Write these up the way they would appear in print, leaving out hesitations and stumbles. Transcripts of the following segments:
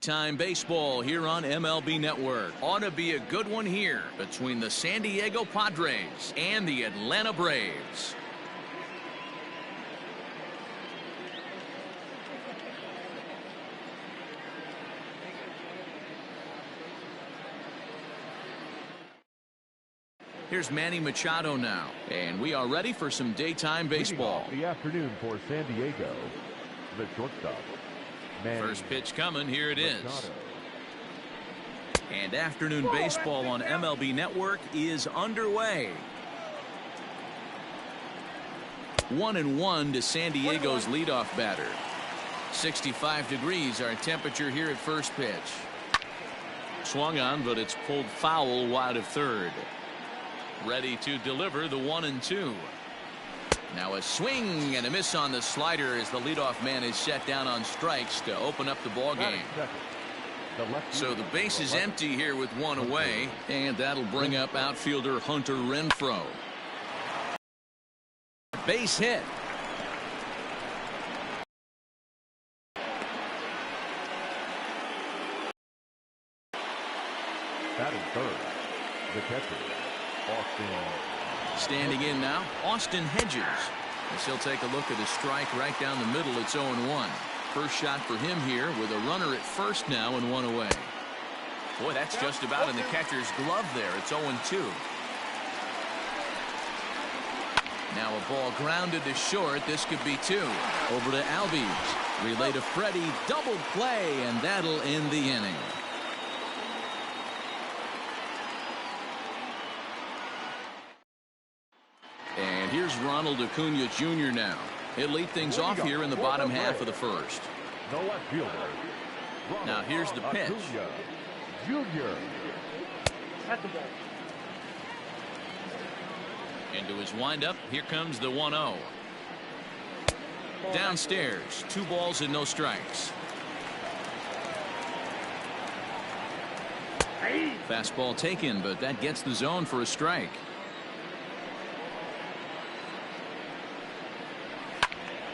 Time baseball here on MLB Network. Ought to be a good one here between the San Diego Padres and the Atlanta Braves. Here's Manny Machado now, and we are ready for some daytime baseball. The afternoon for San Diego, the shortstop. First pitch coming, here it is. And afternoon baseball on MLB Network is underway. 1-1 to San Diego's leadoff batter. 65 degrees our temperature here at first pitch. Swung on, but it's pulled foul wide of third. Ready to deliver the 1-2. Now a swing and a miss on the slider as the leadoff man is set down on strikes to open up the ball game. So the base is empty here with one away, and that'll bring up outfielder Hunter Renfroe. Base hit. Batting third, the catcher, Austin. Standing in now, Austin Hedges. As he'll take a look at a strike right down the middle. It's 0-1. First shot for him here with a runner at first now and one away. Boy, that's just about in the catcher's glove there. It's 0-2. Now a ball grounded to short. This could be two. Over to Albies. Relay to Freddie. Double play, and that'll end the inning. And here's Ronald Acuna Jr. now. He'll lead things off here in the bottom half of the first. Now here's the pitch. Into his windup. Here comes the 1-0. Downstairs. 2 balls and no strikes. Fastball taken, but that gets the zone for a strike.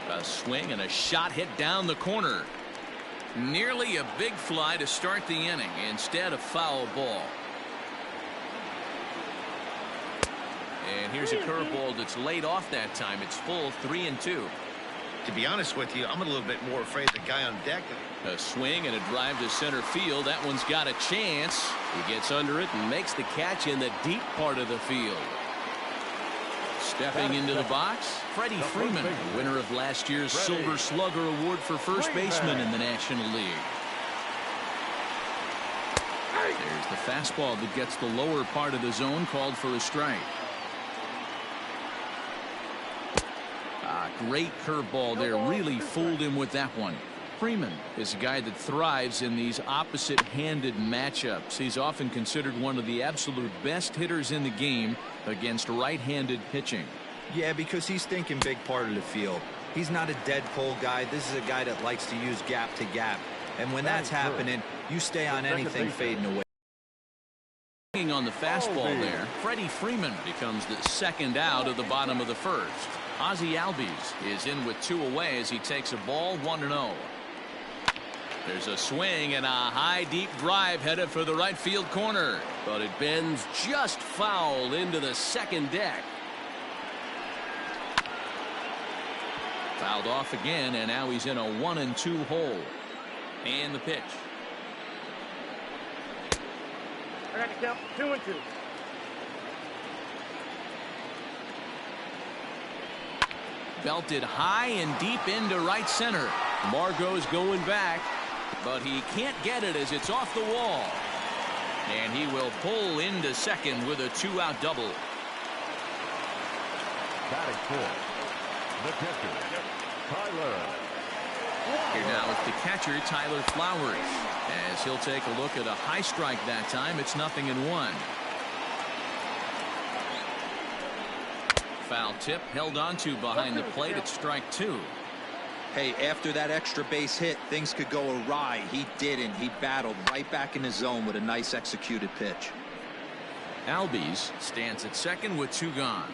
A swing and a shot hit down the corner. Nearly a big fly to start the inning. Instead, a foul ball. And here's a curveball that's laid off that time. It's full, 3-2. To be honest with you, I'm a little bit more afraid of the guy on deck. A swing and a drive to center field. That one's got a chance. He gets under it and makes the catch in the deep part of the field. Stepping into the box, Freddie Freeman, winner of last year's Silver Slugger Award for first baseman in the National League. There's the fastball that gets the lower part of the zone, called for a strike. Great curveball there, really fooled him with that one. Freeman is a guy that thrives in these opposite-handed matchups. He's often considered one of the absolute best hitters in the game against right-handed pitching. Yeah, because he's thinking big part of the field. He's not a dead pull guy. This is a guy that likes to use gap to gap. And when that's happening, you stay on anything fading away. On the fastball there, Freddie Freeman becomes the second out of the bottom of the first. Ozzie Albies is in with 2 away as he takes a ball, 1-0. There's a swing and a high deep drive headed for the right field corner, but it bends just foul into the second deck. Fouled off again, and now he's in a 1-2 hole. And the pitch. I got to count 2-2. Belted high and deep into right center. Margot's going back, but he can't get it as it's off the wall. And he will pull into second with a 2-out double. Batting fourth, the catcher, Tyler. Here now is the catcher, Tyler Flowers, as he'll take a look at a high strike that time. It's 0-1. Foul tip held onto behind the plate at strike 2. Hey, after that extra base hit, things could go awry. He didn't. He battled right back in his zone with a nice executed pitch. Albies stands at second with 2 gone.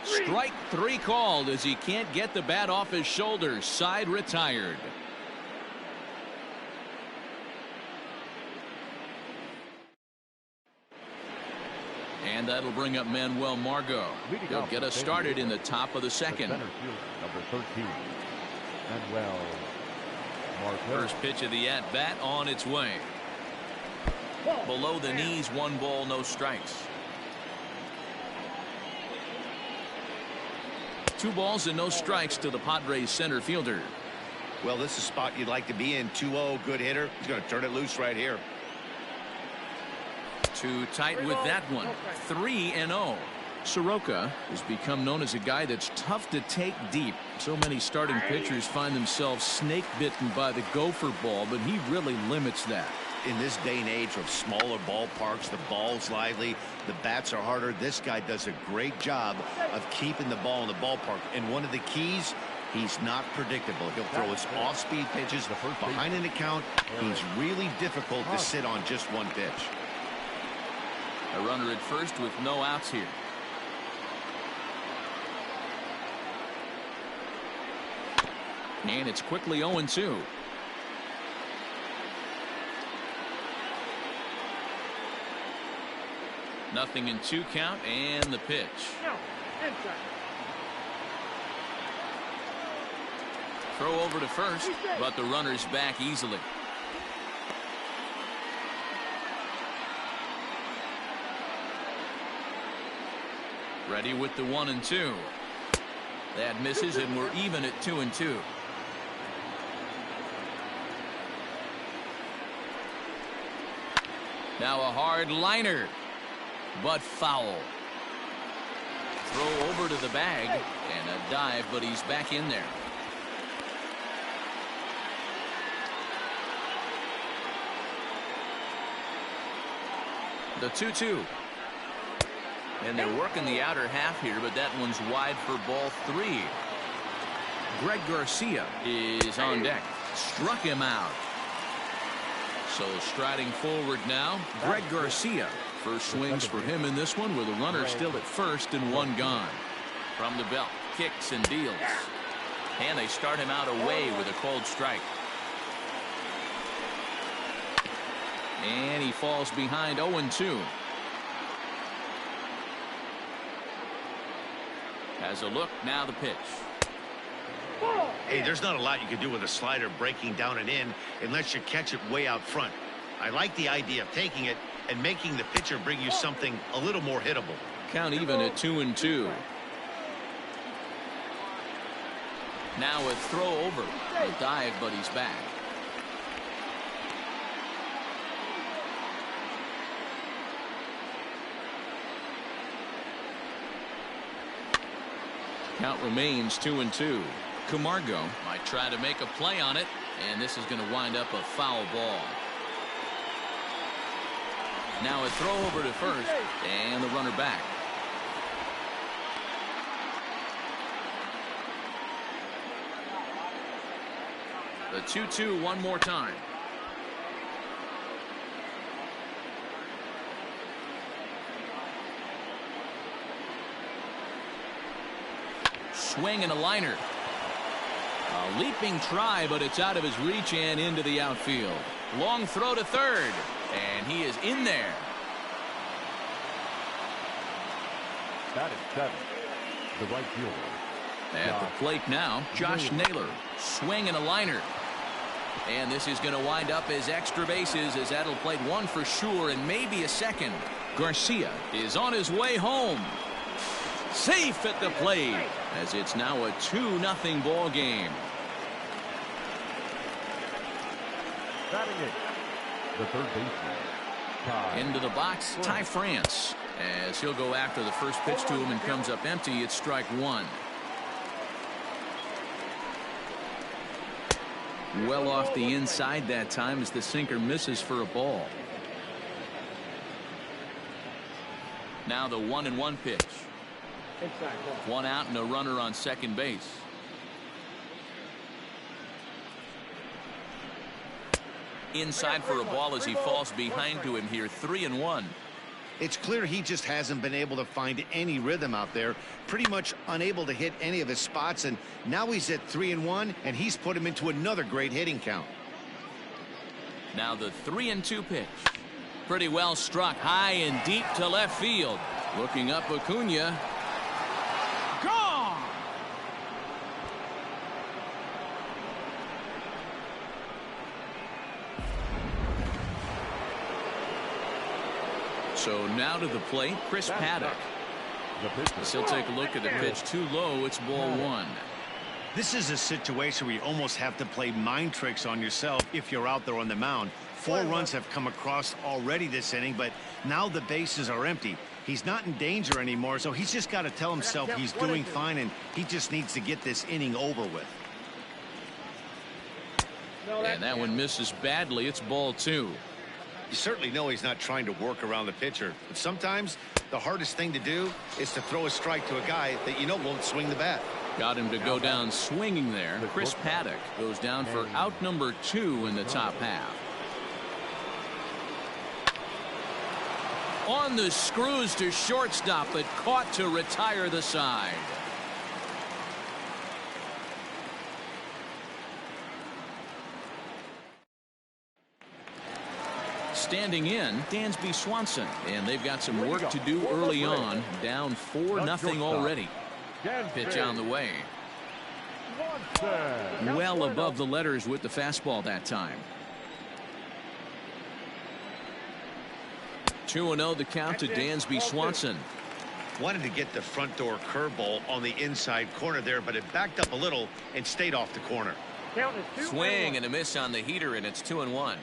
Strike 3 called as he can't get the bat off his shoulders. Side retired. And that'll bring up Manuel Margot. He'll get us started in the top of the second. Center fielder, number 13, Manuel Margot. First pitch of the at-bat on its way. Below the knees, 1 ball, no strikes. 2 balls and no strikes to the Padres center fielder. Well, this is a spot you'd like to be in. 2-0, good hitter. He's going to turn it loose right here. Too tight with that one. 3-0. Soroka has become known as a guy that's tough to take deep. So many starting pitchers find themselves snake bitten by the gopher ball, but he really limits that. In this day and age of smaller ballparks, the ball's lively, the bats are harder. This guy does a great job of keeping the ball in the ballpark. And one of the keys, he's not predictable. He'll throw his off-speed pitches behind an account. He's really difficult to sit on just one pitch. A runner at first with no outs here. And it's quickly 0-2. Nothing in 2 count, and the pitch. No, inside. Throw over to first, but the runner's back easily. Ready with the 1-2. That misses, and we're even at 2-2. Now a hard liner, but foul. Throw over to the bag, and a dive, but he's back in there. The 2-2. And they're working the outer half here, but that one's wide for ball 3. Greg Garcia is on deck. Struck him out. So striding forward now, Greg Garcia. First swings for him in this one with a runner still at first and 1 gone. From the belt, kicks and deals. And they start him out away with a cold strike. And he falls behind 0-2. Has a look, now the pitch. Hey, there's not a lot you can do with a slider breaking down and in unless you catch it way out front. I like the idea of taking it and making the pitcher bring you something a little more hittable. Count even at 2-2. Now a throw over. A dive, but he's back. Count remains 2-2. Camargo might try to make a play on it, and this is going to wind up a foul ball. Now a throw over to first, and the runner back. The 2-2 one more time. Swing and a liner. A leaping try, but it's out of his reach and into the outfield. Long throw to third, and he is in there. That is 7. The right fielder. At the plate now, Josh Naylor. Swing and a liner. And this is going to wind up as extra bases, as that'll play 1 for sure and maybe a second. Garcia is on his way home. Safe at the plate, as it's now a 2-0 ball game. Batting it, the third baseman. Into the box, Ty France, as he'll go after the first pitch to him and comes up empty. It's strike 1. Well off the inside that time as the sinker misses for a ball. Now the 1-1 pitch. 1 out and a runner on second base. Inside for a ball as he falls behind to him here. 3-1. It's clear he just hasn't been able to find any rhythm out there. Pretty much unable to hit any of his spots, and now he's at 3-1, and he's put him into another great hitting count. Now the 3-2 pitch. pretty well struck high and deep to left field. Looking up Acuna. Gone. So now to the plate, Chris Paddock. He'll take a look at the pitch too low. It's ball one. This is a situation where you almost have to play mind tricks on yourself if you're out there on the mound. 4 runs have come across already this inning, but now the bases are empty. He's not in danger anymore, so he's just got to tell himself he's doing fine, and he just needs to get this inning over with. And that one misses badly. It's ball two. You certainly know he's not trying to work around the pitcher, but sometimes the hardest thing to do is to throw a strike to a guy that you know won't swing the bat. Got him to go down swinging there. Chris Paddock goes down for out number 2 in the top half. On the screws to shortstop, but caught to retire the side. Standing in, Dansby Swanson, and they've got some work to do early on. Down 4-0 already. Pitch on the way. Well above the letters with the fastball that time. 2-0 the count to Dansby Swanson. Wanted to get the front door curveball on the inside corner there, but it backed up a little and stayed off the corner. Swing and a miss on the heater, and it's 2-1.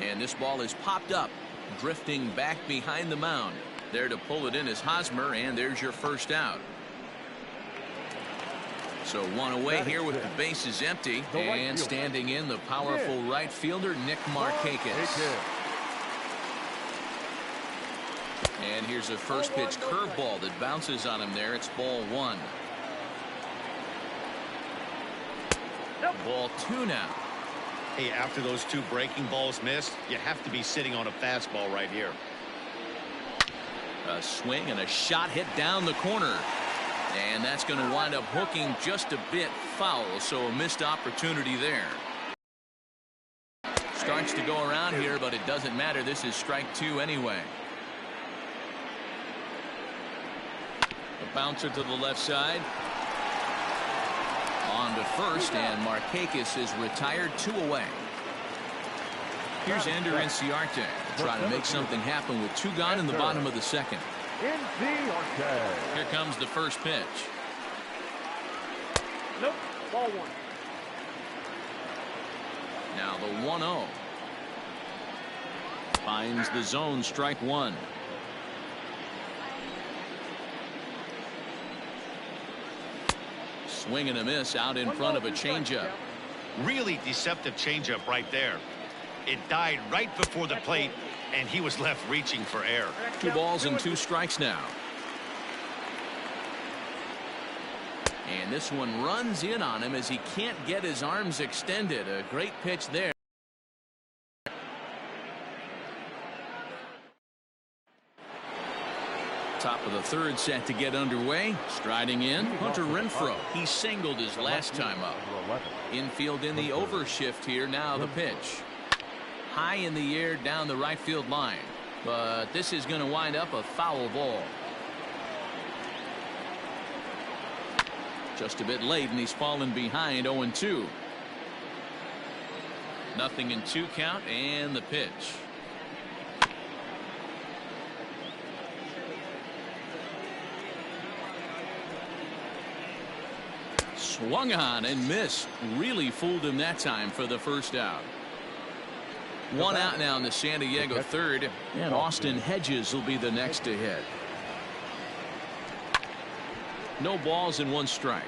And this ball is popped up, drifting back behind the mound. There to pull it in is Hosmer, and there's your first out. So one away here with the bases empty, and standing in the powerful right fielder Nick Markakis. And here's a first pitch curveball that bounces on him there. It's ball one. Ball two now. Hey, after those 2 breaking balls missed, you have to be sitting on a fastball right here. A swing and a shot hit down the corner. And that's going to wind up hooking just a bit foul, so a missed opportunity there. Starts to go around here, but it doesn't matter. This is strike 2 anyway. A bouncer to the left side. On to first, and Markakis is retired, 2 away. Here's Ender Inciarte trying to make something happen with 2 gone in the bottom of the second. Here comes the first pitch. Nope, ball one. Now the 1-0. Finds the zone, strike 1. Swing and a miss out in front of a changeup. Really deceptive changeup right there. It died right before the plate, and he was left reaching for air. 2 balls and 2 strikes now. And this one runs in on him as he can't get his arms extended. A great pitch there. Top of the third set to get underway. Striding in, Hunter Renfroe. He singled his last time up. Infield in the overshift here. Now the pitch. High in the air down the right field line. But this is going to wind up a foul ball. Just a bit late, and he's fallen behind 0-2. Nothing in 2 count, and the pitch. Swung on and missed. Really fooled him that time for the first out. 1 out now in the San Diego third, and Austin Hedges will be the next to hit. No balls and 1 strike.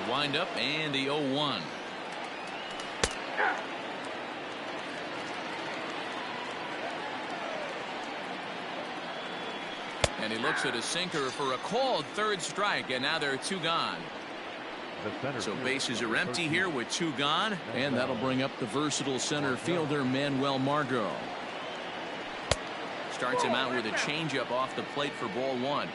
A windup and the 0-1. And he looks at a sinker for a called 3rd strike, and now there are 2 gone. So bases are empty here with 2 gone, and that'll bring up the versatile center fielder Manuel Margot. Starts him out with a changeup off the plate for ball 1.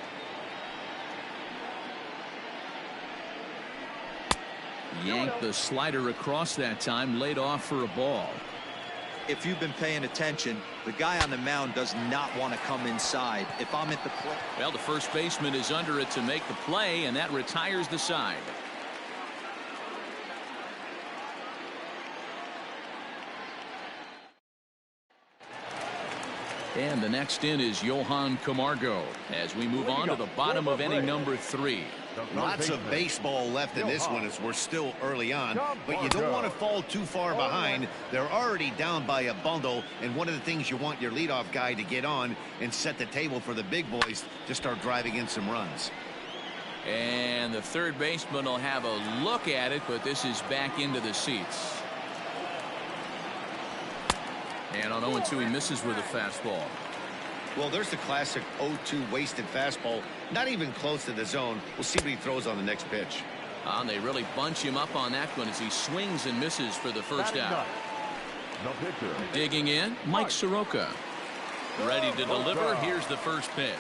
Yanked the slider across that time, laid off for a ball. If you've been paying attention, the guy on the mound does not want to come inside. If I'm at the plate. Well, the first baseman is under it to make the play, and that retires the side. And the next in is Johan Camargo as we move on to the bottom of inning number 3. Lots of baseball left in this one as we're still early on, but you don't want to fall too far behind. They're already down by a bundle, and one of the things you want your leadoff guy to get on and set the table for the big boys to start driving in some runs. And the third baseman will have a look at it, but this is back into the seats. And on 0-2 he misses with a fastball. Well, there's the classic 0-2 wasted fastball, not even close to the zone. We'll see what he throws on the next pitch. And they really bunch him up on that one as he swings and misses for the first out. Digging in, Mike Soroka. Ready to deliver. Here's the first pitch.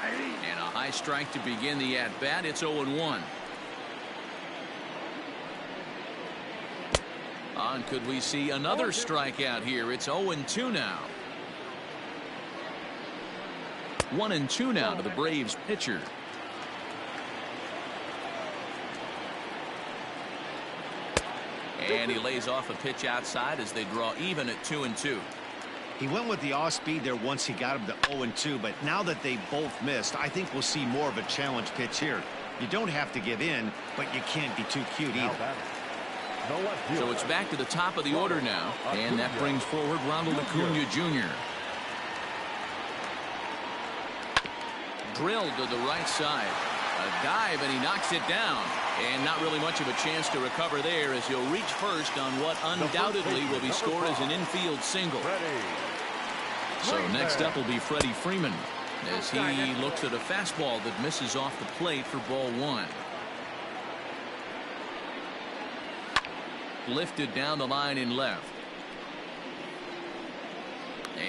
And a high strike to begin the at-bat. It's 0-1. And could we see another strikeout here? It's 0-2 now. 1-2 now to the Braves pitcher. And he lays off a pitch outside as they draw even at 2-2. He went with the off speed there once he got him to 0-2, but now that they both missed, I think we'll see more of a challenge pitch here. You don't have to give in, but you can't be too cute either. So it's back to the top of the order now, and that brings forward Ronald Acuna Jr. Drilled to the right side. A dive, and he knocks it down. And not really much of a chance to recover there as he'll reach first on what undoubtedly will be scored as an infield single. So next up will be Freddie Freeman as he looks at a fastball that misses off the plate for ball 1. Lifted down the line in left.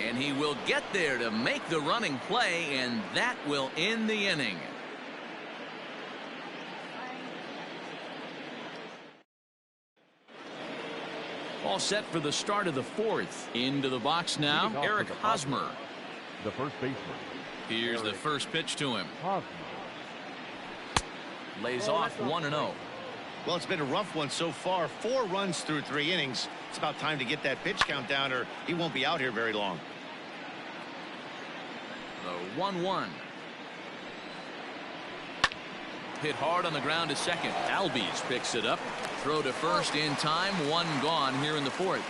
And he will get there to make the running play, and that will end the inning. All set for the start of the 4th. Into the box now, Eric Hosmer. The first baseman. Here's the first pitch to him. Lays off 1-0. Well, it's been a rough one so far. 4 runs through 3 innings. It's about time to get that pitch count down, or he won't be out here very long. The 1-1. Hit hard on the ground to second. Albies picks it up. Throw to first in time. 1 gone here in the 4th.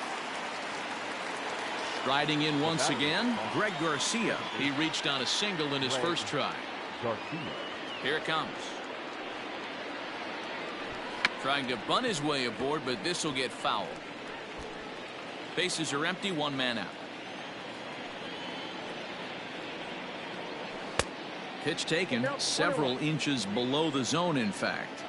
Riding in once again, Greg Garcia. He reached on a single in his first try. Here it comes. Trying to bunt his way aboard, but this will get foul. Bases are empty, 1 man out. Pitch taken several inches below the zone, in fact.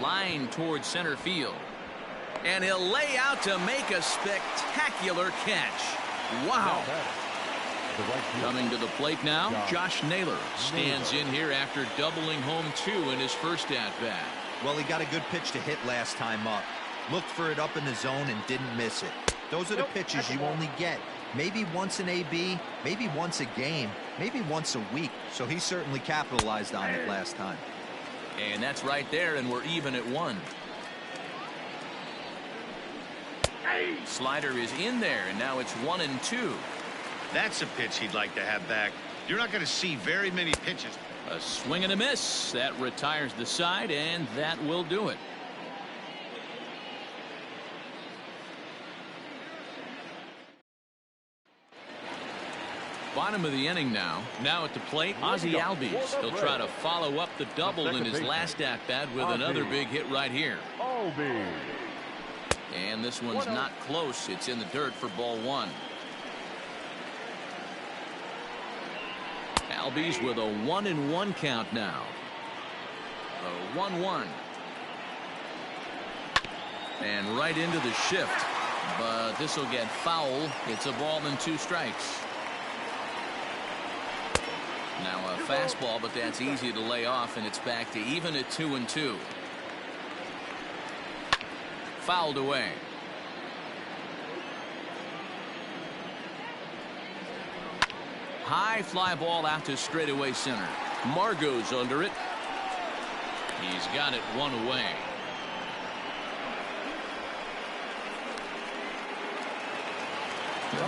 Line towards center field. And he'll lay out to make a spectacular catch. Wow. Coming to the plate now, Josh Naylor stands in here after doubling home 2 in his first at-bat. Well, he got a good pitch to hit last time up. Looked for it up in the zone and didn't miss it. Those are the pitches you only get. Maybe once an AB, maybe once a game, maybe once a week. So he certainly capitalized on it last time. And that's right there, and we're even at 1. Slider is in there, and now it's 1-2. That's a pitch he'd like to have back. You're not going to see very many pitches. A swing and a miss. That retires the side, and that will do it. Bottom of the inning now. Now at the plate, Ozzie Albies. He'll try to follow up the double in his last at-bat with another big hit right here. And this one's not close. It's in the dirt for ball 1. Albies with a 1-1 count now. A 1-1. And right into the shift. But this will get foul. It's a ball and 2 strikes. Now a fastball, but that's easy to lay off, and it's back to even at 2-2. Fouled away. High fly ball out to straightaway center. Margot's under it. He's got it one away.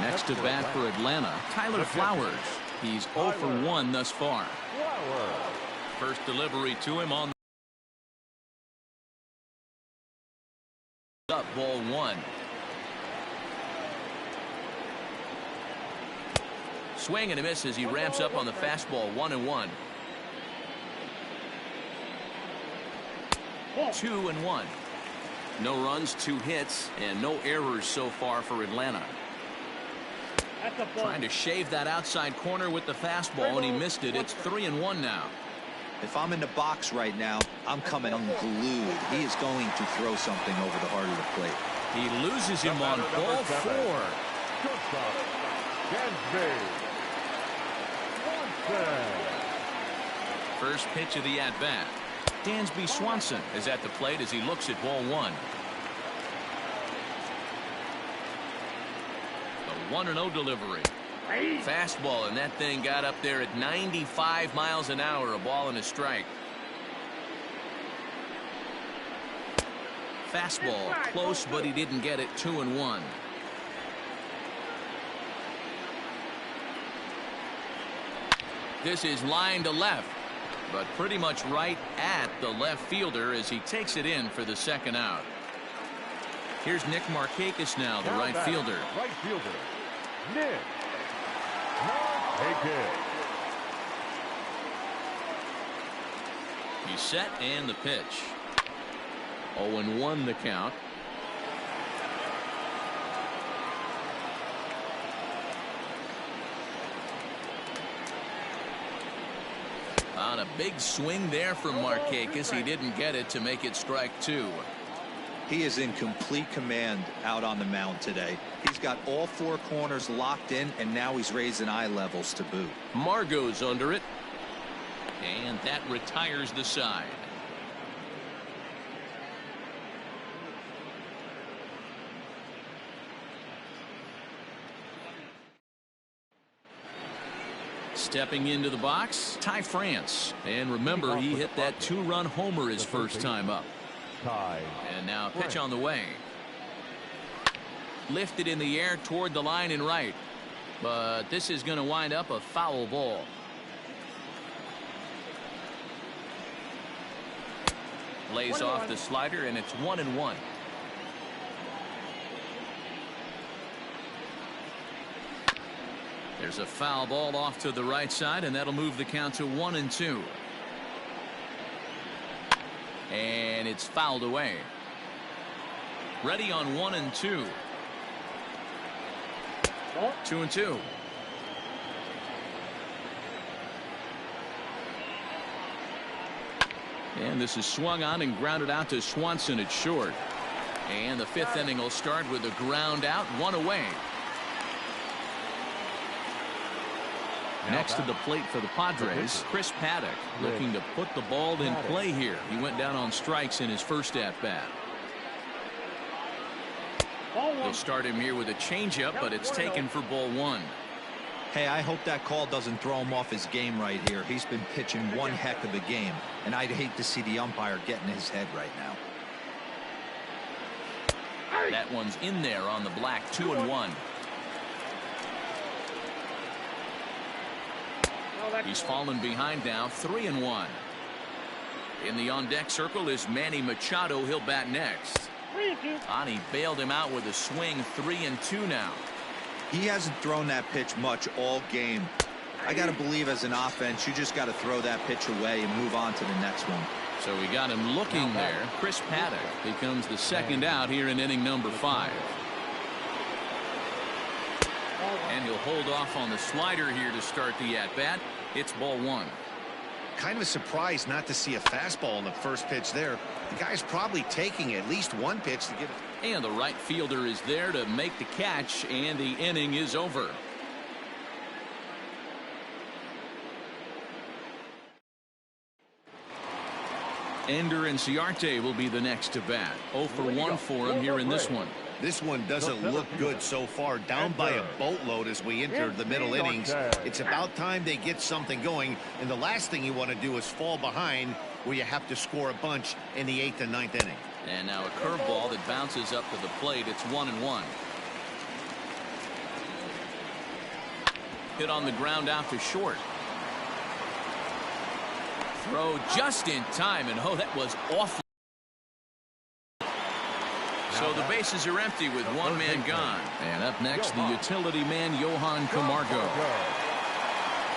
Next to bat for Atlanta, Tyler Flowers. He's 0 for 1 thus far. First delivery to him on up, ball 1. Swing and a miss as he ramps up on the fastball. 1-1. 2-1. No runs, 2 hits, and no errors so far for Atlanta. Trying to shave that outside corner with the fastball, and he missed it. It's 3-1 now. If I'm in the box right now, I'm coming unglued. He is going to throw something over the heart of the plate. He loses him on ball 4. First pitch of the at-bat. Dansby Swanson is at the plate as he looks at ball 1. The 1-0 delivery. Fastball, and that thing got up there at 95 miles an hour. A ball and a strike. Fastball close, but he didn't get it. 2-1. This is line to left, but pretty much right at the left fielder as he takes it in for the second out. Here's Nick Markakis now, the right fielder. Right fielder, Nick Markakis. He's set, and the pitch. 0-1 the count. On a big swing there from Markakis. He didn't get it to make it strike 2. He is in complete command out on the mound today. He's got all 4 corners locked in, and now he's raising eye levels to boot. Margot's under it, and that retires the side. Stepping into the box, Ty France. And remember, he hit that 2-run homer his first time up. And now pitch on the way. Lifted in the air toward the line and right. But this is going to wind up a foul ball. Lays off the slider, and it's 1-1. There's a foul ball off to the right side, and that'll move the count to 1-2. And it's fouled away. Ready on 1-2. 2-2. And this is swung on and grounded out to Swanson at short. And the 5th inning will start with a ground out, 1 away. Next to the plate for the Padres, Chris Paddock, looking to put the ball in play here. He went down on strikes in his first at-bat. They'll start him here with a changeup, but it's taken for ball 1. Hey, I hope that call doesn't throw him off his game right here. He's been pitching one heck of a game, and I'd hate to see the umpire get in his head right now. That one's in there on the black. 2-1. He's fallen behind now. 3-1. In the on-deck circle is Manny Machado. He'll bat next. Ani bailed him out with a swing. 3-2 now. He hasn't thrown that pitch much all game. I got to believe as an offense, you just got to throw that pitch away and move on to the next one. So we got him looking there. Chris Paddock becomes the second out here in inning number 5. And he'll hold off on the slider here to start the at-bat. It's ball 1. Kind of a surprise not to see a fastball in the first pitch there. The guy's probably taking at least one pitch to get it. And the right fielder is there to make the catch, and the inning is over. Ender Inciarte will be the next to bat. 0 for 1 for him here in this one. This one doesn't look good so far. Down by a boatload as we enter the middle innings. It's about time they get something going. And the last thing you want to do is fall behind where you have to score a bunch in the 8th and 9th inning. And now a curveball that bounces up to the plate. It's 1-1. Hit on the ground out to short. Throw just in time, and oh, that was awful. So the bases are empty with one man gone. And up next, the utility man, Johan Camargo.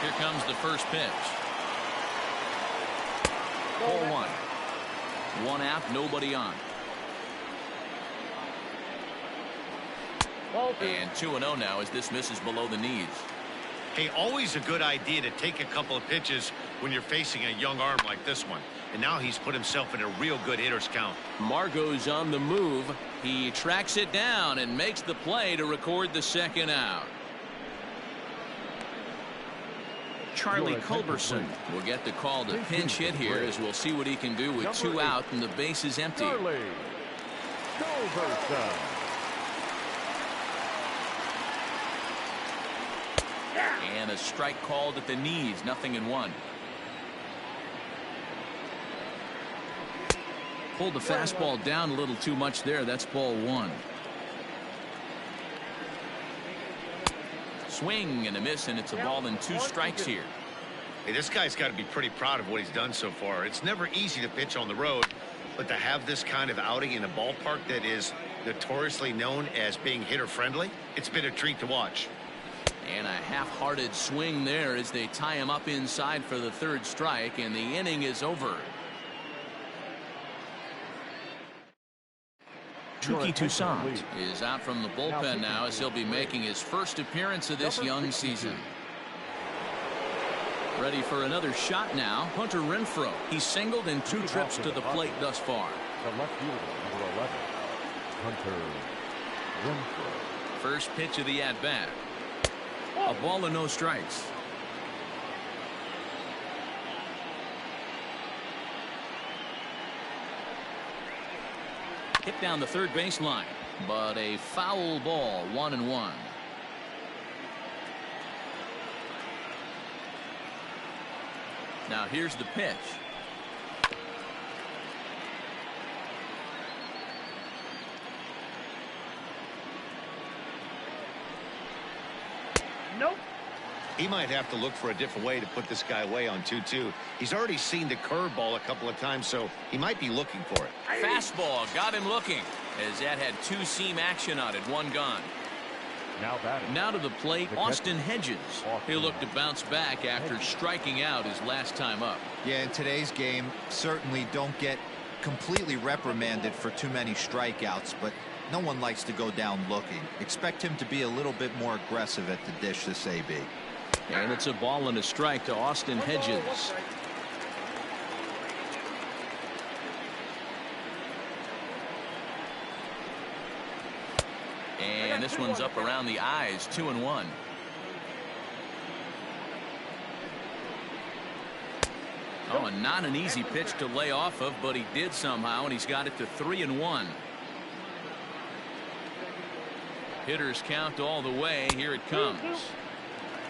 Here comes the first pitch. Ball 1. 1 out, nobody on. And 2-0 now as this misses below the knees. Hey, always a good idea to take a couple of pitches when you're facing a young arm like this one. And now he's put himself in a real good hitter's count. Margot's on the move. He tracks it down and makes the play to record the second out. Charlie Culberson will get the call to pinch hit here, as we'll see what he can do with 2 out and the base is empty. Charlie Culberson. And a strike called at the knees. 0-1. Pulled the fastball down a little too much there. That's ball 1. Swing and a miss, and it's a ball and 2 strikes here. Hey, this guy's got to be pretty proud of what he's done so far. It's never easy to pitch on the road, but to have this kind of outing in a ballpark that is notoriously known as being hitter friendly, it's been a treat to watch. And a half-hearted swing there as they tie him up inside for the 3rd strike, and the inning is over. Touki Toussaint is out from the bullpen now as he'll be making his first appearance of this young season. Ready for another shot now, Hunter Renfroe. He's singled in 2 trips to the plate thus far. The left fielder, number 11, Hunter Renfroe. First pitch of the at-bat. A ball and no strikes. Hit down the 3rd baseline, but a foul ball. 1-1. Now here's the pitch. Nope. He might have to look for a different way to put this guy away on 2-2. He's already seen the curveball a couple of times, so he might be looking for it. Fastball got him looking, as that had 2-seam action on it. 1 gone. Now to the plate, Austin Hedges. He'll look to bounce back after striking out his last time up. Yeah, in today's game, certainly don't get completely reprimanded for too many strikeouts, but no one likes to go down looking. Expect him to be a little bit more aggressive at the dish this AB. And it's a ball and a strike to Austin Hedges. And this one's up around the eyes. 2-1. Oh, and not an easy pitch to lay off of, but he did somehow, and he's got it to 3-1. Hitters count all the way. Here it comes.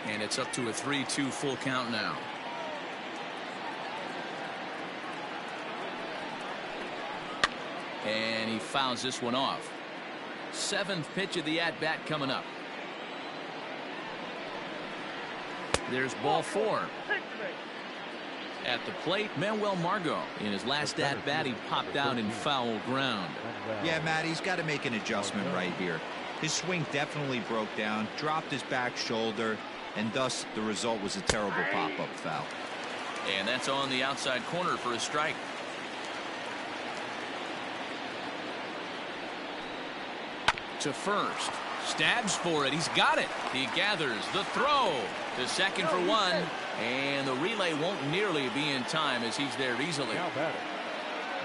And it's up to a 3-2 full count now. And he fouls this one off. 7th pitch of the at-bat coming up. There's ball 4. At the plate, Manuel Margot. In his last at-bat, he popped out in foul ground. Yeah, Matt, he's got to make an adjustment right here. His swing definitely broke down, dropped his back shoulder, and thus the result was a terrible pop-up foul. And that's on the outside corner for a strike. To first. Stabs for it. He's got it. He gathers the throw. To second for 1. And the relay won't nearly be in time as he's there easily.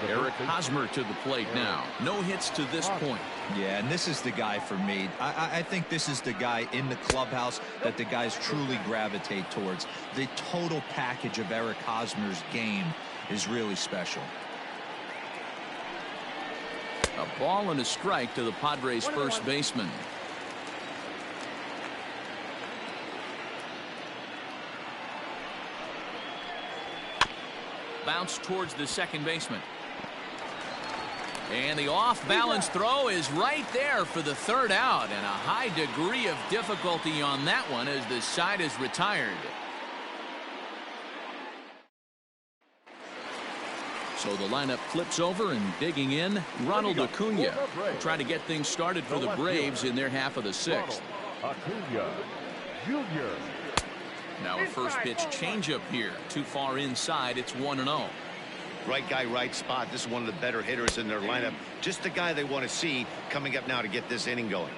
Eric Hosmer to the plate now. No hits to this point. Yeah, and this is the guy for me. I think this is the guy in the clubhouse that the guys truly gravitate towards. The total package of Eric Hosmer's game is really special. A ball and a strike to the Padres first baseman. Bounce towards the second baseman. And the off-balance throw is right there for the third out, and a high degree of difficulty on that one as the side is retired. So the lineup flips over, and digging in, Ronald Acuna will try to get things started for the Braves in their half of the sixth. Acuna Jr. Now a first pitch changeup here. Too far inside. It's 1-0. Right guy, right spot. This is one of the better hitters in their lineup. Just the guy they want to see coming up now to get this inning going.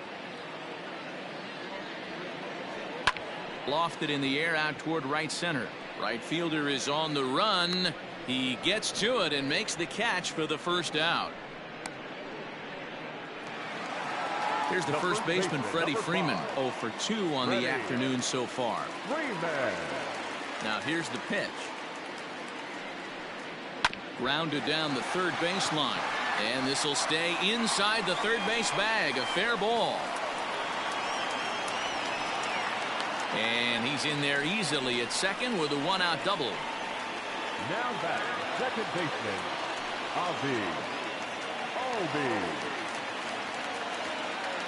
Lofted in the air out toward right center. Right fielder is on the run. He gets to it and makes the catch for the first out. Here's the first baseman, Freddie Freeman. 0 for 2 on the afternoon so far. Now here's the pitch. Grounded down the third baseline. And this will stay inside the third base bag. A fair ball. And he's in there easily at second with a one-out double. Now back, second baseman, Albies.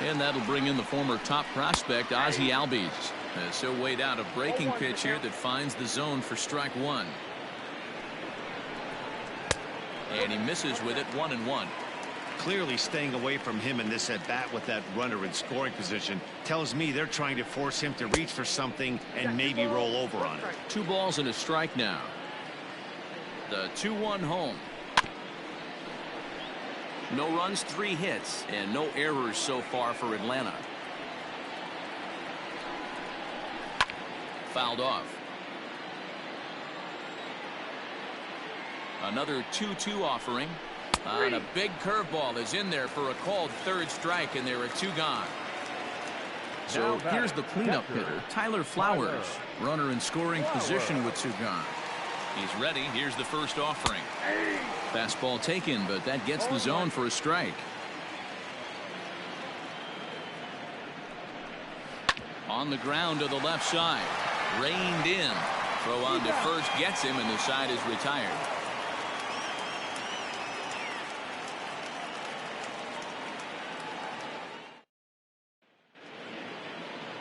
And that'll bring in the former top prospect, Ozzie Albies. As he'll wait out a breaking pitch here that finds the zone for strike one. And he misses with it, 1-1. Clearly staying away from him in this at bat with that runner in scoring position tells me they're trying to force him to reach for something and maybe roll over on it. 2 balls and a strike now. The 2-1 home. No runs, 3 hits, and no errors so far for Atlanta. Fouled off. Another 2-2 offering. And a big curveball is in there for a called third strike, and there are 2 gone. So here's the cleanup hitter, Tyler Flowers. Runner in scoring position with 2 gone. He's ready. Here's the first offering. Fastball taken, but that gets the zone for a strike. On the ground to the left side. Reined in. Throw on to first gets him, and the side is retired.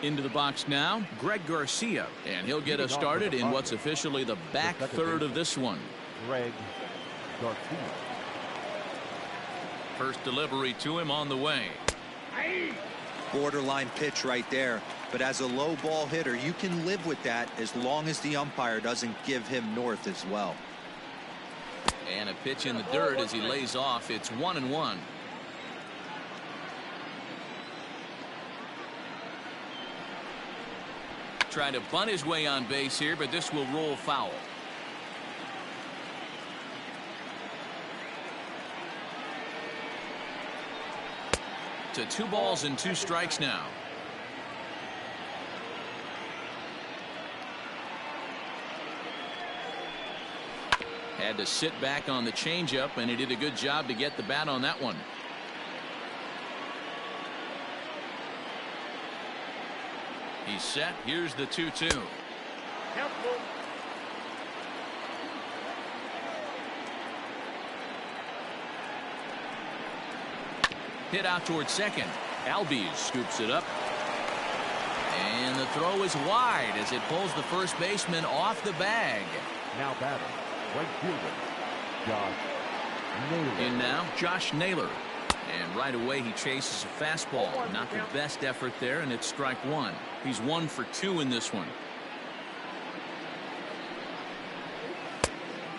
Into the box now, Greg Garcia, and he'll get us started in what's officially the back third of this one. Greg Garcia. First delivery to him on the way. Borderline pitch right there, but as a low ball hitter, you can live with that as long as the umpire doesn't give him north as well. And a pitch in the dirt as he lays off. It's 1-1. Trying to bunt his way on base here, but this will roll foul. To 2 balls and 2 strikes now. Had to sit back on the changeup, and he did a good job to get the bat on that one. He's set. Here's the 2-2. Hit out towards second. Albies scoops it up. And the throw is wide as it pulls the first baseman off the bag. Now batting, right fielder, Josh Naylor. In now, Josh Naylor. And right away he chases a fastball. Not the best effort there, and it's strike 1. He's 1 for 2 in this one.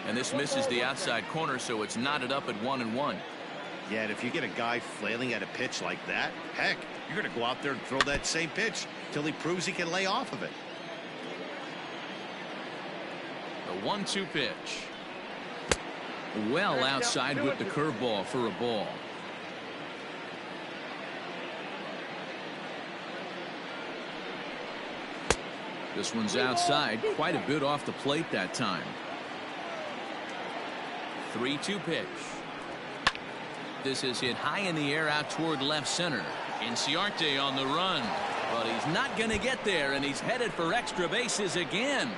And this misses the outside corner, so it's knotted up at 1-1. Yeah, and if you get a guy flailing at a pitch like that, heck, you're going to go out there and throw that same pitch till he proves he can lay off of it. The 1-2 pitch. Well outside with the curveball for a ball. This one's outside, quite a bit off the plate that time. 3-2 pitch. this is hit high in the air out toward left center. Inciarte on the run, but he's not going to get there, and he's headed for extra bases again.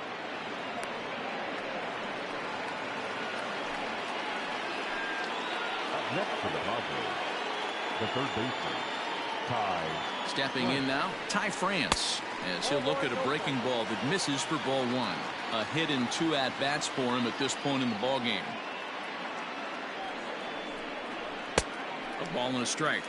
Up next for the Padres, the third baseman, Ty. Stepping in now, Ty France, as he'll look at a breaking ball that misses for ball one. A hit and 2 at-bats for him at this point in the ball game. A ball and a strike.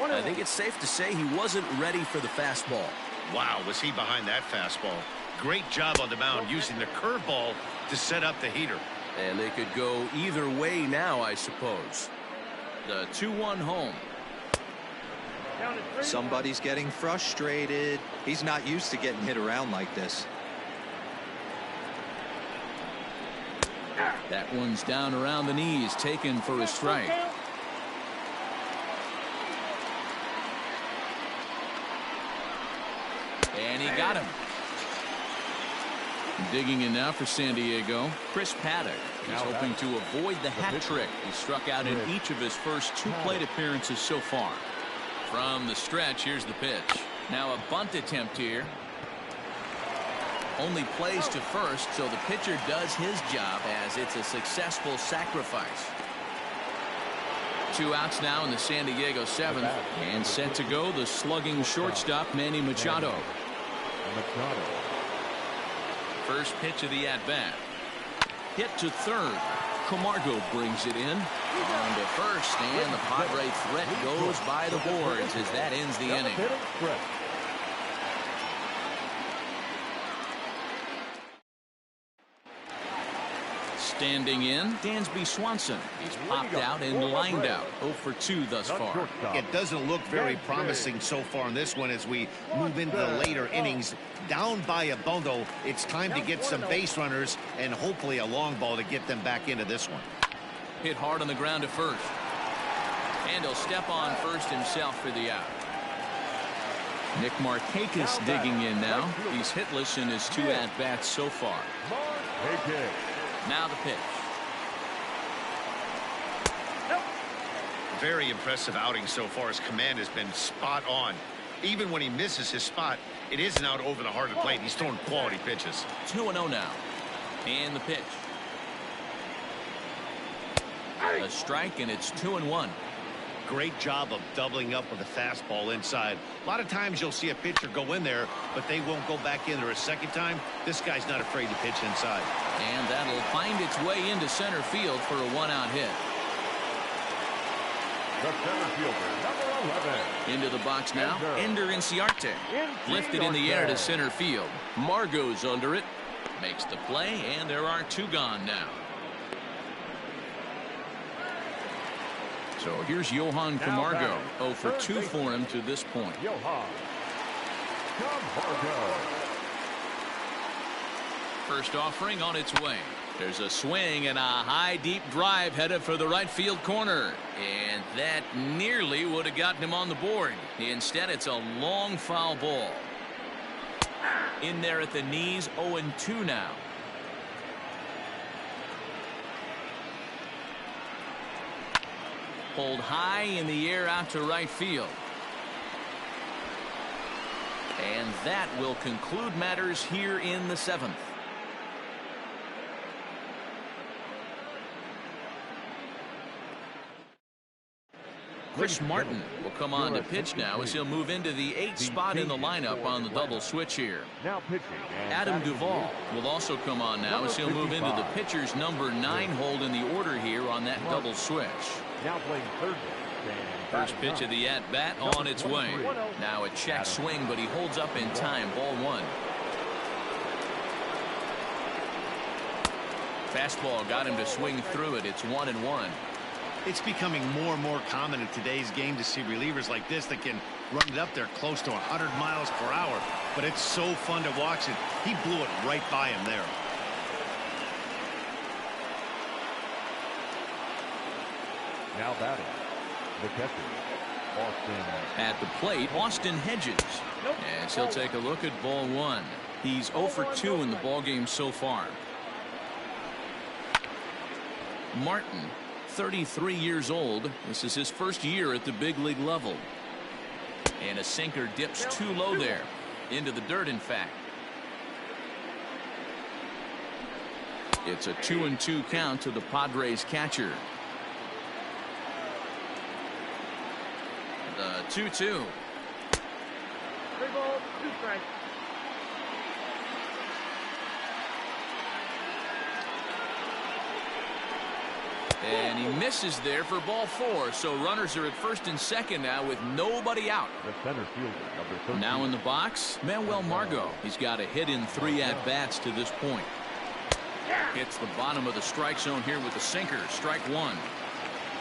I think it's safe to say he wasn't ready for the fastball. Wow, was he behind that fastball. Great job on the mound using the curveball to set up the heater. And they could go either way now, I suppose. The 2-1 home. Somebody's getting frustrated. He's not used to getting hit around like this. That one's down around the knees, taken for a strike. And he got him. Digging in now for San Diego, Chris Paddock. He's hoping to avoid the hat trick. He struck out in each of his first 2 plate appearances so far. From the stretch, here's the pitch. Now a bunt attempt here. Only plays to first, so the pitcher does his job as it's a successful sacrifice. 2 outs now in the San Diego 7th, and set to go the slugging shortstop Manny Machado. First pitch of the at-bat. Hit to third. Camargo brings it in. On to first, and the Padre threat goes by the boards as that ends the inning. Standing in, Dansby Swanson. He's popped out and lined out. 0 for 2 thus far. It doesn't look very promising so far in this one as we move into the later innings. Down by a bundle, it's time to get some base runners and hopefully a long ball to get them back into this one. Hit hard on the ground to first. And he'll step on first himself for the out. Nick Markakis digging in now. He's hitless in his 2 at-bats so far. Now the pitch. Very impressive outing so far. His command has been spot on. Even when he misses his spot, it isn't out over the heart of the plate. He's throwing quality pitches. 2-0 now. And the pitch. A strike, and it's 2-1. Great job of doubling up with a fastball inside. A lot of times you'll see a pitcher go in there, but they won't go back in there a second time. This guy's not afraid to pitch inside. And that'll find its way into center field for a 1-out hit. The center fielder, number 11. Into the box now, Ender Inciarte. Lifted in the air to center field. Margo's under it. Makes the play, and there are 2 gone now. So here's Johan Camargo. 0 for 2 for him to this point. Johan Camargo. First offering on its way. There's a swing and a high deep drive headed for the right field corner. And that nearly would have gotten him on the board. Instead, it's a long foul ball. In there at the knees, 0-2 now. Pulled high in the air out to right field. And that will conclude matters here in the 7th. Chris Martin will come on to pitch now as he'll move into the 8th spot in the lineup on the double switch here. Now pitching. Adam Duvall will also come on now as he'll move into the pitcher's number 9 hold in the order here on that double switch. Now playing third. First pitch of the at-bat on its way. Now a check swing, but he holds up in time. Ball 1. Fastball got him to swing through it. It's 1-1. It's becoming more and more common in today's game to see relievers like this that can run it up there close to 100 miles per hour. But it's so fun to watch it. He blew it right by him there. Now batting, the catcher, Austin. At the plate, Austin Hedges. As he'll take a look at ball 1. He's 0 for 2 in the ballgame so far. Martin 33 years old. This is his first year at the big league level. And a sinker dips too low there. Into the dirt, in fact. It's a 2-2 count to the Padres catcher. The 2-2. 3 balls, 2 strikes. And he misses there for ball 4. So runners are at first and second now with nobody out. The center fielder, number 13. Now in the box, Manuel Margot. He's got a hit in 3 at-bats to this point. Hits the bottom of the strike zone here with the sinker. Strike 1.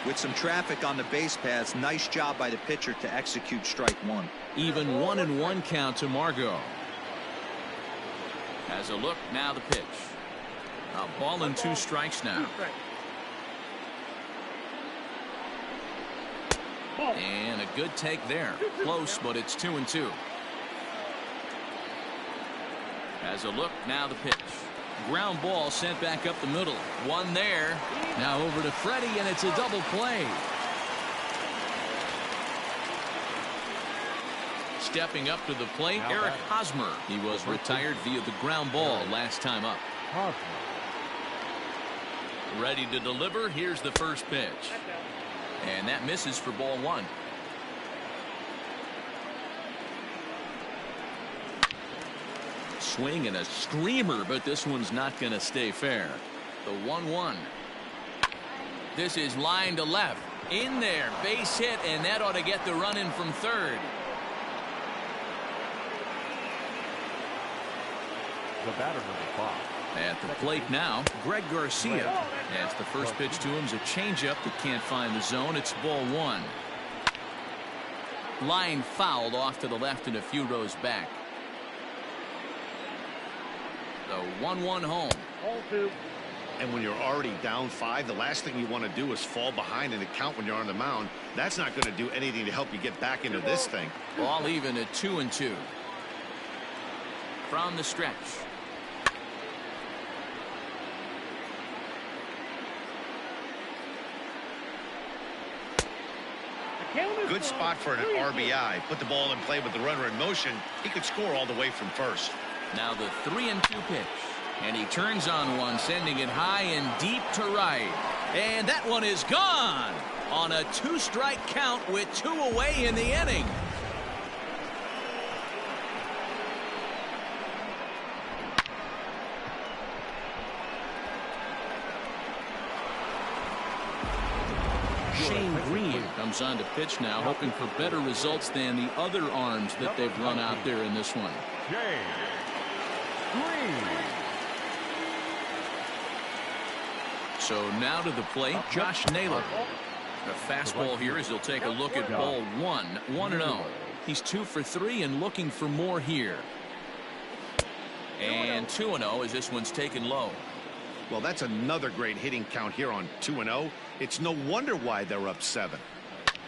With some traffic on the base paths, nice job by the pitcher to execute strike 1. Even 1-1 count to Margot. Has a look, now the pitch. A ball and 2 strikes now. 2 strikes. And a good take there. Close, but it's 2-2. Has a look, now the pitch. Ground ball sent back up the middle. One there. Now over to Freddie, and it's a double play. Stepping up to the plate, Eric Hosmer. He was retired via the ground ball last time up. Ready to deliver. Here's the first pitch. And that misses for ball 1. Swing and a screamer, but this one's not going to stay fair. The 1-1. This is line to left. In there, base hit, and that ought to get the run in from third. The batter, number 5. At the plate now, Greg Garcia. As the first pitch to him's a changeup that can't find the zone. It's ball 1. Line fouled off to the left and a few rows back. The 1-1 home. Ball 2. And when you're already down 5, the last thing you want to do is fall behind in the count when you're on the mound. That's not going to do anything to help you get back into this thing. Ball even at 2-2. From the stretch. Good spot for an RBI. Put the ball in play with the runner in motion. He could score all the way from first. Now the 3-2 pitch. And he turns on one, sending it high and deep to right. And that one is gone on a 2-strike count with 2 away in the inning. Shane Green comes on to pitch now, hoping for better results than the other arms that they've run out there in this one. Shane Green. So now to the plate, Josh Naylor. A fastball here as he'll take a look at ball 1. 1-0. He's 2 for 3 and looking for more here. And 2-0 as this one's taken low. Well, that's another great hitting count here on 2-0. It's no wonder why they're up 7.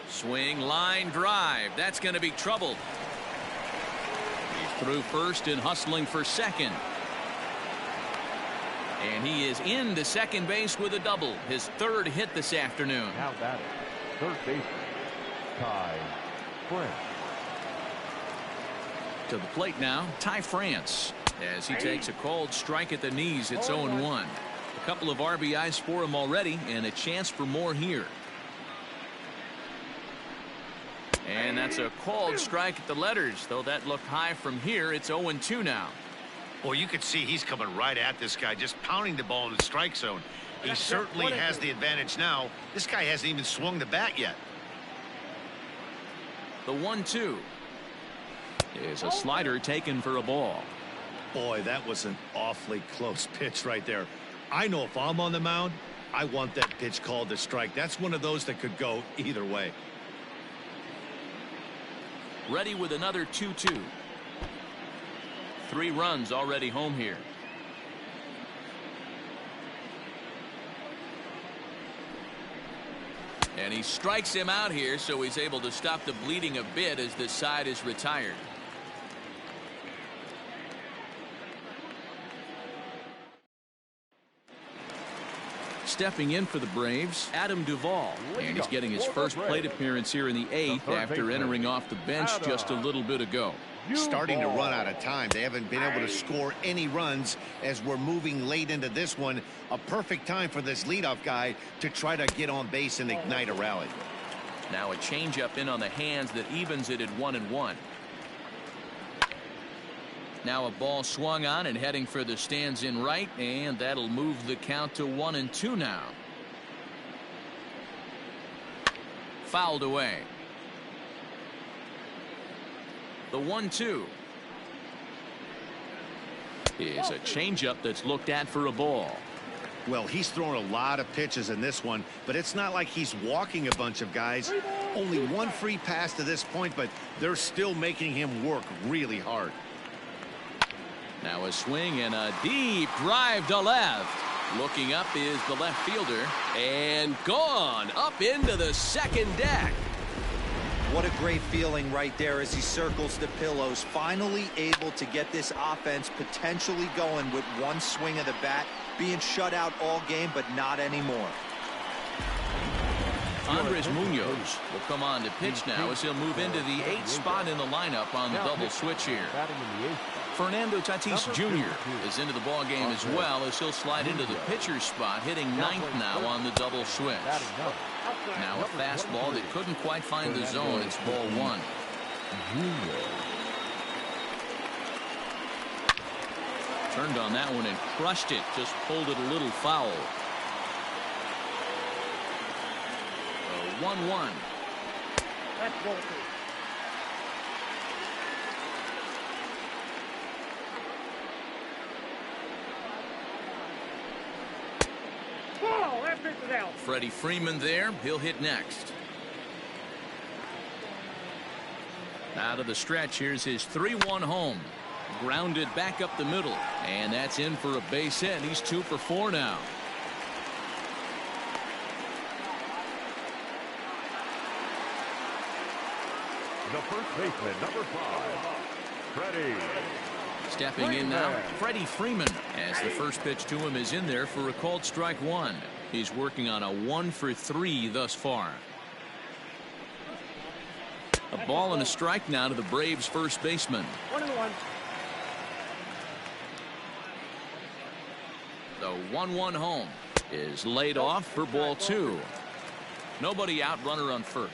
Swing, line drive. That's going to be trouble. He's through first and hustling for second. And he is into second base with a double. His 3rd hit this afternoon. Now batting, third baseman, Ty France. To the plate now, Ty France. As he takes a called strike at the knees, it's 0-1. A couple of RBIs for him already, and a chance for more here. And that's a called strike at the letters, though that looked high from here. It's 0-2 now. Well, you can see he's coming right at this guy, just pounding the ball in the strike zone. He certainly has the advantage now. This guy hasn't even swung the bat yet. The 1-2 is a slider taken for a ball. Boy, that was an awfully close pitch right there. I know if I'm on the mound, I want that pitch called a strike. That's one of those that could go either way. Ready with another 2-2. 3 runs already home here. And he strikes him out here, so he's able to stop the bleeding a bit as this side is retired. Stepping in for the Braves, Adam Duvall. And he's getting his first plate appearance here in the 8th after entering off the bench just a little bit ago. Starting to run out of time. They haven't been able to score any runs as we're moving late into this one. A perfect time for this leadoff guy to try to get on base and ignite a rally. Now a changeup in on the hands that evens it at 1-1. Now a ball swung on and heading for the stands in right, and that'll move the count to 1-2 now. Fouled away. The 1-2 is a changeup that's looked at for a ball. Well, he's thrown a lot of pitches in this one, but it's not like he's walking a bunch of guys. Only one free pass to this point, but they're still making him work really hard. Now a swing and a deep drive to left. Looking up is the left fielder, and gone up into the second deck. What a great feeling right there as he circles the pillows, finally able to get this offense potentially going with one swing of the bat, being shut out all game, but not anymore. Andres Munoz will come on to pitch now as he'll move into the 8th spot in the lineup on the double switch here. Fernando Tatis Jr. is into the ball game as well as he'll slide into the pitcher's spot, hitting 9th now on the double switch. Now a fastball that couldn't quite find the zone. It's ball 1. Turned on that one and crushed it. Just pulled it a little foul. 1-1. That's ball 2. That pitch is out. Freddie Freeman there. He'll hit next. Out of the stretch, here's his 3-1 home. Grounded back up the middle, and that's in for a base hit. He's 2 for 4 now. The first baseman, number 5, Freddie. Stepping in now, Freddie Freeman, as the first pitch to him is in there for a called strike 1. He's working on a 1 for 3 thus far. A ball and a strike now to the Braves first baseman. 1-1. The 1-1 home is laid off for ball 2. Nobody out, runner on first.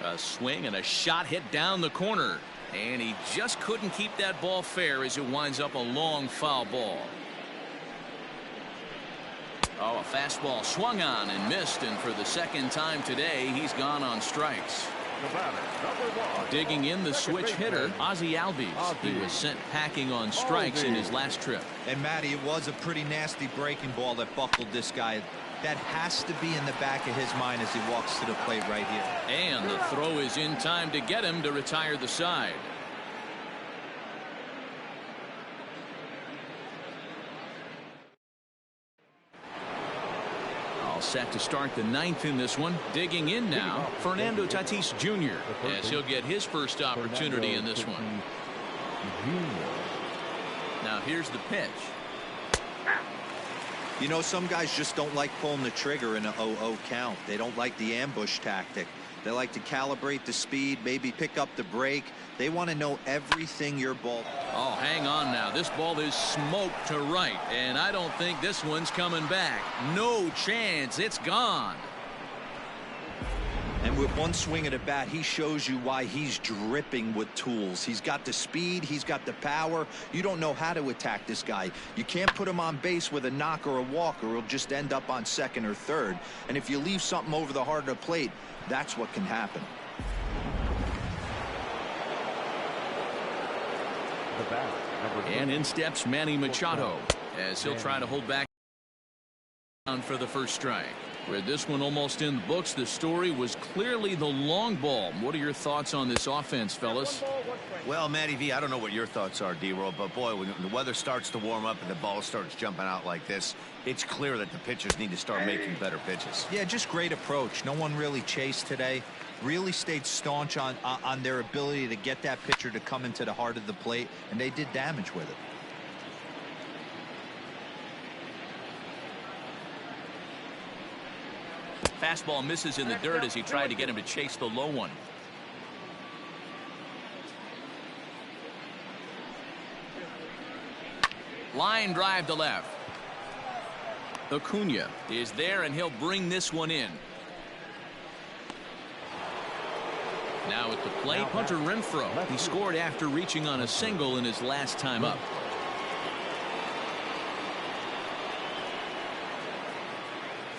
A swing and a shot hit down the corner, and he just couldn't keep that ball fair as it winds up a long foul ball. Oh, a fastball swung on and missed, and for the second time today he's gone on strikes. Digging in the switch hitter, Ozzie Albies. He was sent packing on strikes in his last trip. And Matty, it was a pretty nasty breaking ball that buckled this guy. That has to be in the back of his mind as he walks to the plate right here. And the throw is in time to get him to retire the side. All set to start the 9th in this one. Digging in now, Fernando Tatis Jr. as he'll get his first opportunity in this one. Now here's the pitch. You know, some guys just don't like pulling the trigger in a 0-0 count. They don't like the ambush tactic. They like to calibrate the speed, maybe pick up the break. They want to know everything your ball. Oh, hang on now. This ball is smoked to right, and I don't think this one's coming back. No chance. It's gone. And with one swing of the bat, he shows you why he's dripping with tools. He's got the speed. He's got the power. You don't know how to attack this guy. You can't put him on base with a knock or a walk, or he'll just end up on second or third. And if you leave something over the heart of the plate, that's what can happen. And in steps Manny Machado as he'll try to hold back for the first strike. With this one almost in the books, the story was clearly the long ball. What are your thoughts on this offense, fellas? Well, Matty V, I don't know what your thoughts are, D-Roll, but boy, when the weather starts to warm up and the ball starts jumping out like this, it's clear that the pitchers need to start making better pitches. Yeah, just great approach. No one really chased today. really stayed staunch on their ability to get that pitcher to come into the heart of the plate, and they did damage with it. Fastball misses in the dirt as he tried to get him to chase the low one. Line drive to left. Acuna is there, and he'll bring this one in. Now at the plate, Hunter Renfroe. He scored after reaching on a single in his last time up.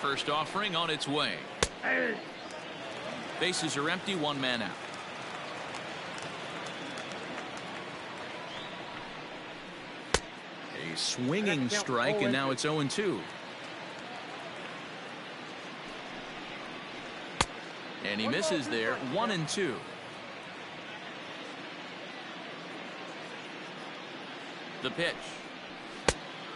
First offering on its way. Bases are empty, one man out. A swinging strike, and now it's 0-2. And he misses there, 1-2. The pitch.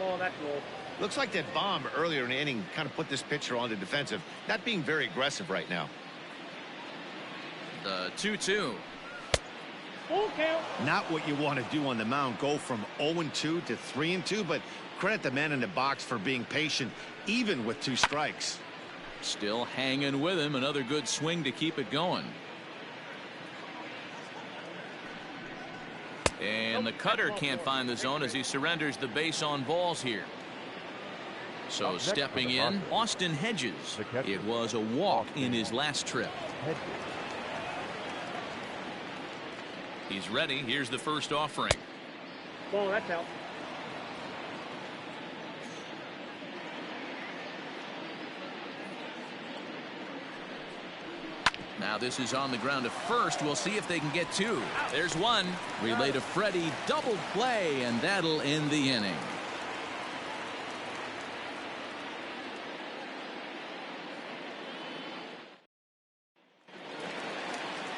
Oh, that's low. Looks like that bomb earlier in the inning kind of put this pitcher on the defensive, not being very aggressive right now. The 2-2. Full count. Not what you want to do on the mound, go from 0-2 to 3-2, but credit the man in the box for being patient, even with 2 strikes. Still hanging with him. Another good swing to keep it going. And the cutter can't find the zone as he surrenders the base on balls here. So stepping in, Austin Hedges. It was a walk in his last trip. He's ready. Here's the first offering. Oh, that's out. Now this is on the ground to first. We'll see if they can get 2. There's one. Relay to Freddie. Double play, and that'll end the inning.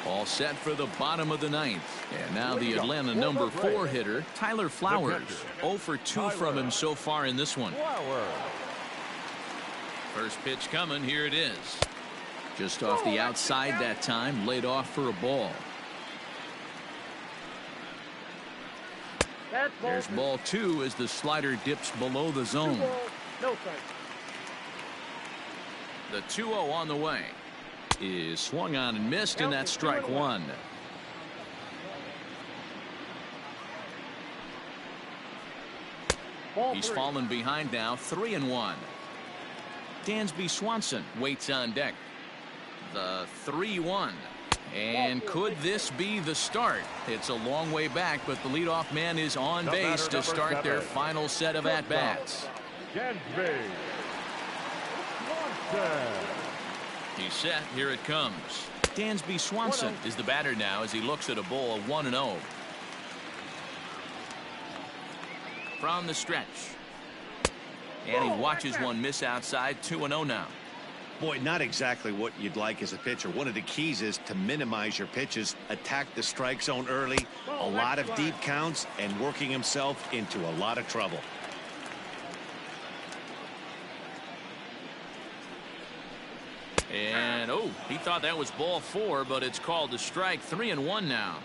All set for the bottom of the 9th. And now the Atlanta number 4 hitter, Tyler Flowers. 0 for 2 from him so far in this one. First pitch coming. Here it is. Just off the outside that time. Laid off for a ball. There's ball 2 as the slider dips below the zone. No strike. The 2-0 on the way. Is swung on and missed, and that's strike 1. He's fallen behind now, 3-1. Dansby Swanson waits on deck. The 3-1. And could this be the start? It's a long way back, but the leadoff man is on base to start their final set of at-bats. Dansby Swanson. He's set. Here it comes. Dansby Swanson is the batter now as he looks at a ball of 1-0. From the stretch. And he watches one miss outside. 2-0 now. Boy, not exactly what you'd like as a pitcher. One of the keys is to minimize your pitches, attack the strike zone early, a lot of deep counts, and working himself into a lot of trouble. And he thought that was ball 4, but it's called a strike. 3-1 now.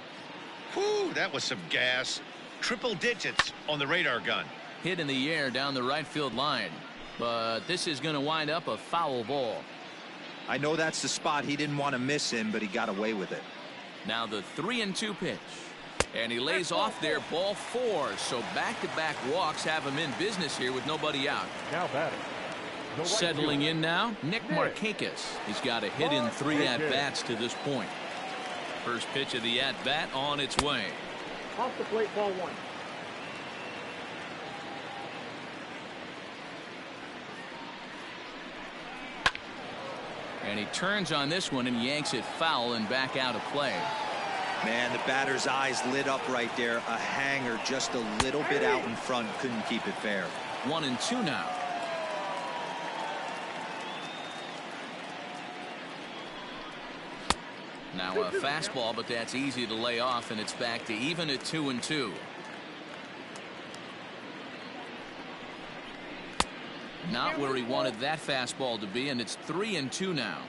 Whew, that was some gas. Triple digits on the radar gun. Hit in the air down the right field line, but this is going to wind up a foul ball. I know that's the spot he didn't want to miss him, but he got away with it. Now the 3-2 pitch, and he lays off there, ball 4. So back-to-back walks have him in business here with nobody out. Now batting. Settling in now, Nick Markakis. He's got a hit in 3 at-bats to this point. First pitch of the at-bat on its way. Off the plate, ball 1. And he turns on this one and yanks it foul and back out of play. Man, the batter's eyes lit up right there. A hanger just a little bit out in front. Couldn't keep it fair. 1-2 now. Now a fastball, but that's easy to lay off, and it's back to even at 2-2. Not where he wanted that fastball to be, and it's 3-2 now.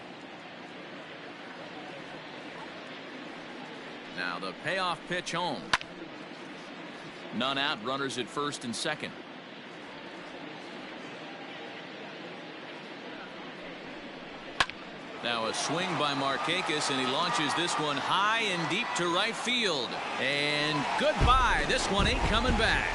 the payoff pitch home. None out, runners at first and second. Now a swing by Markakis, and he launches this one high and deep to right field. And goodbye. This one ain't coming back.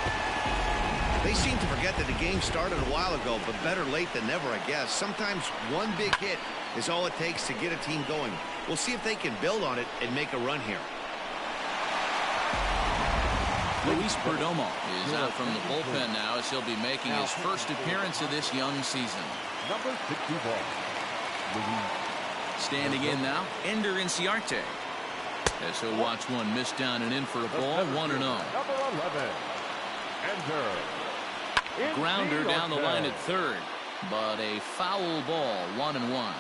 They seem to forget that the game started a while ago, but better late than never, I guess. Sometimes one big hit is all it takes to get a team going. We'll see if they can build on it and make a run here. Luis Perdomo is out from the bullpen now, as he'll be making his first appearance of this young season. Number 61, Luis. Standing in now, Ender Inciarte. As he'll watch one miss down and in for a ball, 1-0. Number 11, Ender. Grounder down the line at third, but a foul ball, 1-1.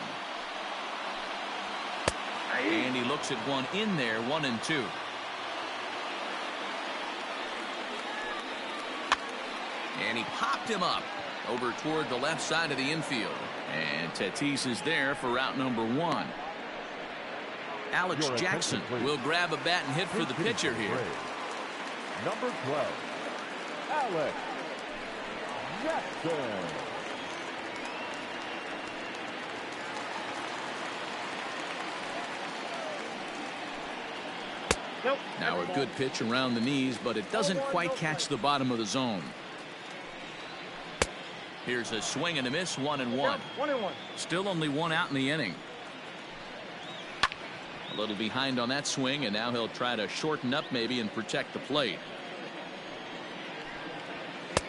And he looks at one in there, 1-2. And he popped him up over toward the left side of the infield. And Tatis is there for route number 1. Alex Jackson will grab a bat and hit for the pitcher here. Number 12, Alex Jackson. Nope. Now a good pitch around the knees, but it doesn't quite catch the bottom of the zone. Here's a swing and a miss, 1-1. 1-1. Still only one out in the inning. A little behind on that swing, and now he'll try to shorten up maybe and protect the plate.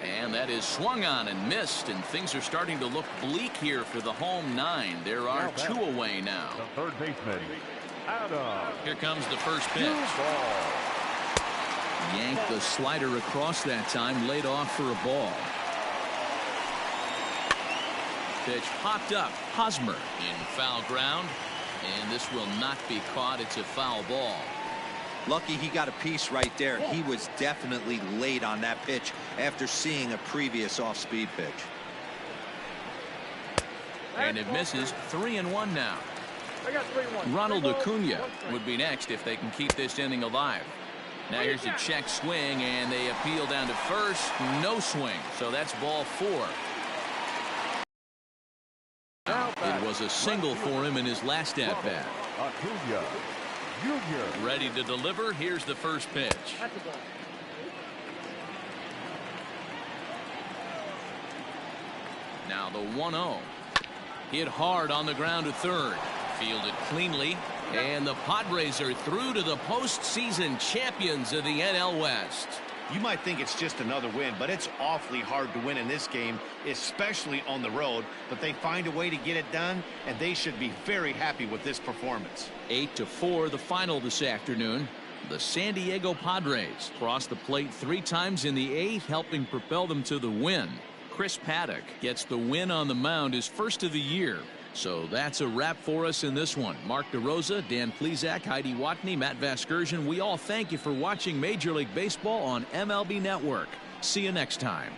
And that is swung on and missed, and things are starting to look bleak here for the home 9. There are 2 away now. The third baseman, Adam. Here comes the first pitch. Yanked the slider across that time, laid off for a ball. Pitch popped up. Hosmer in foul ground, and this will not be caught. It's a foul ball. Lucky he got a piece right there. He was definitely late on that pitch after seeing a previous off-speed pitch. And it misses. 3-1 now. I got 3-1. Ronald Acuna would be next if they can keep this inning alive. Now here's a check swing, and they appeal down to first. No swing, so that's ball 4. It was a single for him in his last at-bat. Acuna Jr. Ready to deliver. Here's the first pitch. That's a ball. Now the 1-0. Hit hard on the ground to third. Fielded cleanly. And the Padres are through to the postseason champions of the NL West. You might think it's just another win, but it's awfully hard to win in this game, especially on the road. But they find a way to get it done, and they should be very happy with this performance. 8-4 the final this afternoon. The San Diego Padres crossed the plate 3 times in the 8th, helping propel them to the win. Chris Paddock gets the win on the mound, his first of the year. So that's a wrap for us in this one. Mark DeRosa, Dan Plesac, Heidi Watney, Matt Vasgersian. We all thank you for watching Major League Baseball on MLB Network. See you next time.